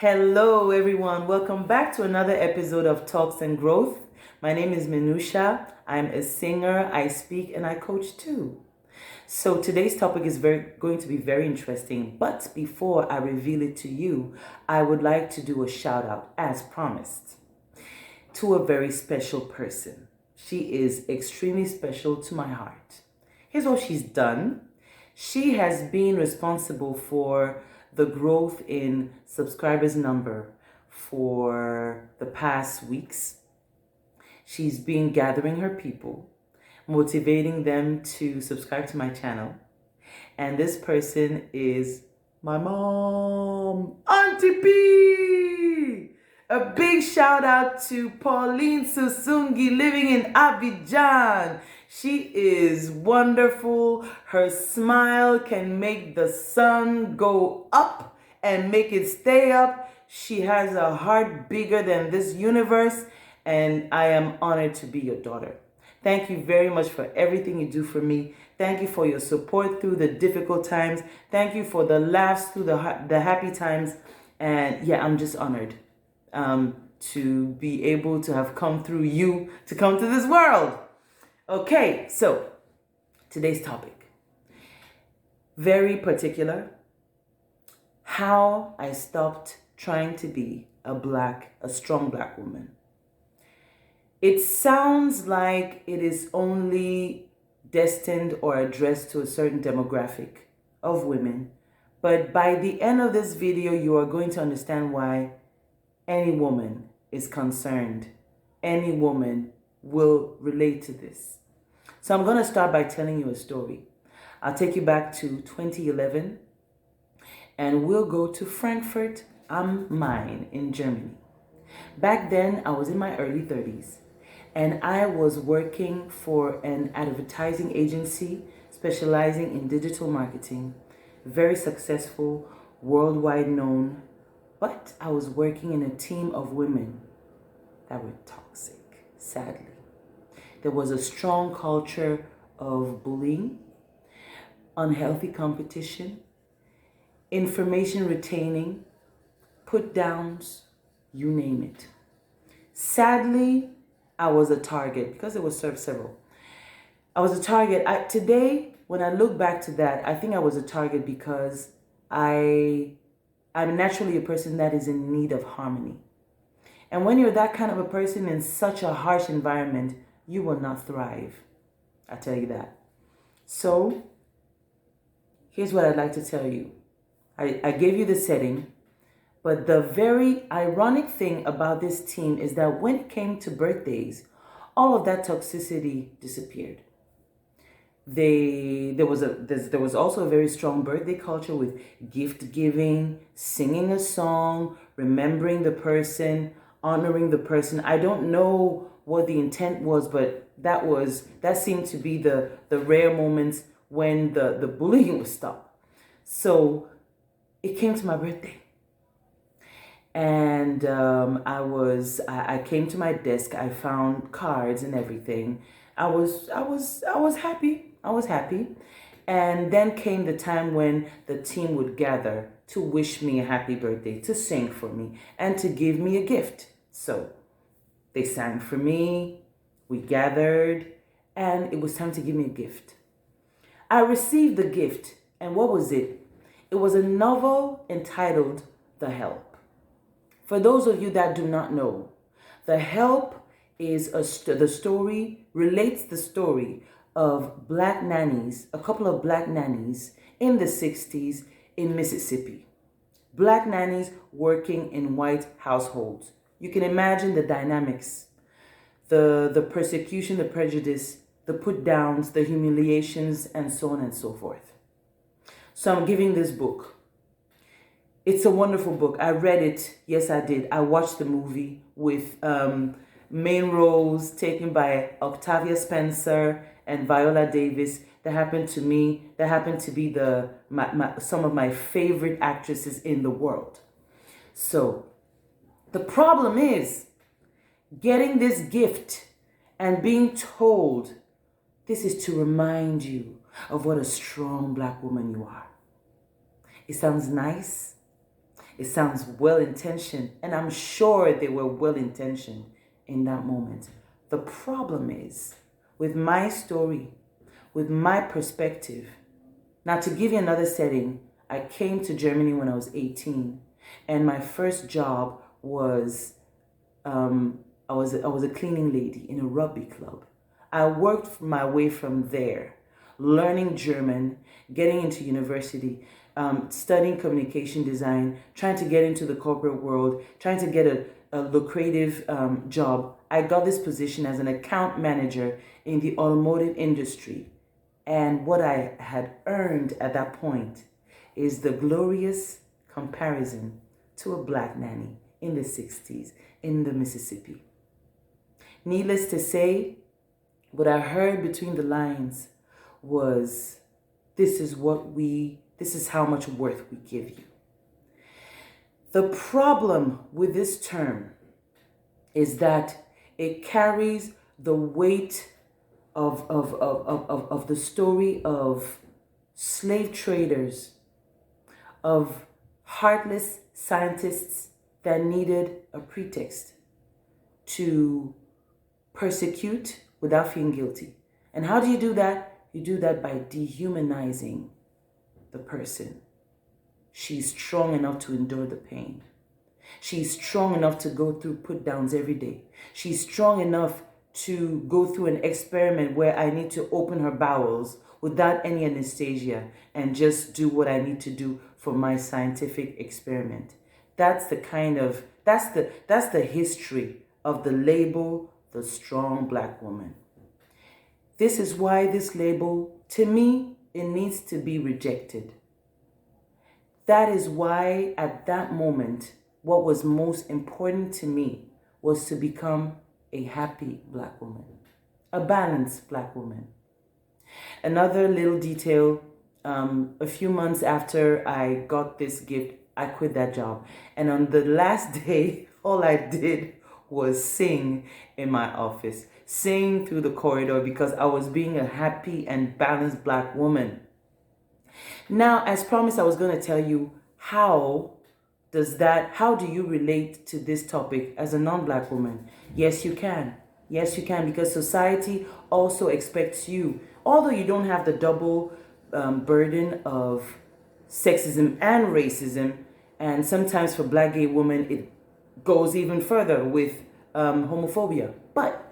Hello, everyone. Welcome back to another episode of Talks and Growth. My name is Menoosha. I'm a singer, I speak, and I coach too. So today's topic is going to be very interesting. But before I reveal it to you, I would like to do a shout out, as promised, to a very special person. She is extremely special to my heart. Here's what she's done. She has been responsible for the growth in subscribers number for the past weeks. She's been gathering her people, motivating them to subscribe to my channel. And this person is my mom, Auntie P. A big shout out to Pauline Susungi living in Abidjan. She is wonderful. Her smile can make the sun go up and make it stay up. She has a heart bigger than this universe, and I am honored to be your daughter. Thank you very much for everything you do for me. Thank you for your support through the difficult times. Thank you for the laughs through the happy times. And yeah, I'm just honored to be able to have come through you to come to this world. Okay, so today's topic, very particular, how I stopped trying to be a strong black woman. It sounds like it is only destined or addressed to a certain demographic of women, but by the end of this video, you are going to understand why any woman is concerned. Any woman will relate to this. So I'm going to start by telling you a story. I'll take you back to 2011, and we'll go to Frankfurt am Main in Germany. Back then, I was in my early 30s. And I was working for an advertising agency specializing in digital marketing, very successful, worldwide known, but I was working in a team of women that were toxic, sadly. There was a strong culture of bullying, unhealthy competition, information retaining, put downs, you name it. Sadly, I was a target because there were several. I was a target. Today, when I look back to that, I think I was a target because I'm naturally a person that is in need of harmony. And when you're that kind of a person in such a harsh environment, you will not thrive. I tell you that. So, here's what I'd like to tell you. I gave you the setting. But the very ironic thing about this team is that when it came to birthdays, all of that toxicity disappeared. There was also a very strong birthday culture with gift giving, singing a song, remembering the person, honoring the person. I don't know what the intent was, but that seemed to be the rare moments when the bullying was stopped. So it came to my birthday. And I came to my desk. I found cards and everything. I was happy. I was happy. And then came the time when the team would gather to wish me a happy birthday, to sing for me, and to give me a gift. So they sang for me. We gathered, and it was time to give me a gift. I received the gift, and what was it? It was a novel entitled The Help. For those of you that do not know, The Help is relates the story of black nannies, a couple of black nannies in the 60s in Mississippi. Black nannies working in white households. You can imagine the dynamics, the persecution, the prejudice, the put downs, the humiliations, and so on and so forth. So I'm giving this book. It's a wonderful book. I read it. Yes, I did. I watched the movie with main roles taken by Octavia Spencer and Viola Davis. That happened to be some of my favorite actresses in the world. So the problem is getting this gift and being told this is to remind you of what a strong black woman you are. It sounds nice. It sounds well-intentioned, and I'm sure they were well-intentioned in that moment. The problem is, with my story, with my perspective. Now, to give you another setting, I came to Germany when I was 18, and my first job was I was a cleaning lady in a rugby club. I worked my way from there, learning German, getting into university, studying communication design, trying to get into the corporate world, trying to get a lucrative job. I got this position as an account manager in the automotive industry. And what I had earned at that point is the glorious comparison to a black nanny in the 60s in the Mississippi. Needless to say, what I heard between the lines was, this is how much worth we give you. The problem with this term is that it carries the weight of the story of slave traders, of heartless scientists that needed a pretext to persecute without feeling guilty. And how do you do that? You do that by dehumanizing the person. She's strong enough to endure the pain. She's strong enough to go through put downs every day. She's strong enough to go through an experiment where I need to open her bowels without any anesthesia and just do what I need to do for my scientific experiment. That's the history of the label, the strong black woman. This is why this label, to me, it needs to be rejected. That is why at that moment, what was most important to me was to become a happy black woman, a balanced black woman. Another little detail, a few months after I got this gift, I quit that job. And on the last day, all I did was sing in my office, sing through the corridor, because I was being a happy and balanced black woman. Now, as promised, I was going to tell you how do you relate to this topic as a non-black woman? Yes, you can. Yes, you can, because society also expects you, although you don't have the double burden of sexism and racism, and sometimes for black gay women, it goes even further with homophobia. But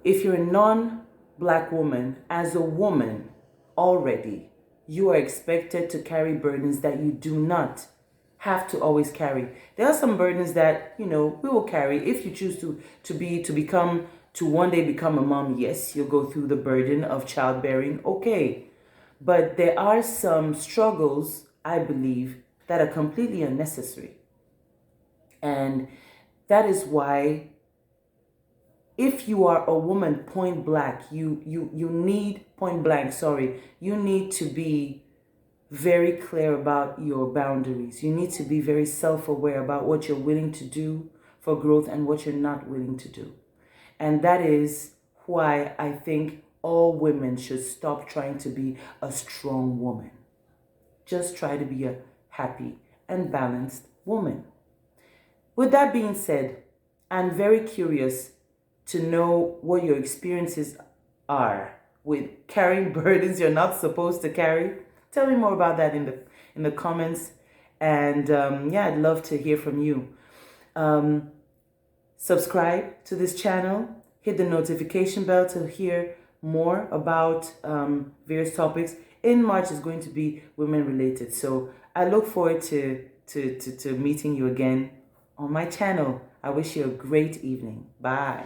if you're a non-black woman, as a woman already, you are expected to carry burdens that you do not have to always carry. There are some burdens that, we will carry. If you choose to one day become a mom, yes, you'll go through the burden of childbearing, okay. But there are some struggles, I believe, that are completely unnecessary. And that is why, if you are a woman point blank, you need to be very clear about your boundaries. You need to be very self-aware about what you're willing to do for growth and what you're not willing to do. And that is why I think all women should stop trying to be a strong woman. Just try to be a happy and balanced woman. With that being said, I'm very curious to know what your experiences are with carrying burdens you're not supposed to carry. Tell me more about that in the comments. And I'd love to hear from you. Subscribe to this channel. Hit the notification bell to hear more about various topics. In March is going to be women related. So I look forward to meeting you again on my channel. I wish you a great evening. Bye.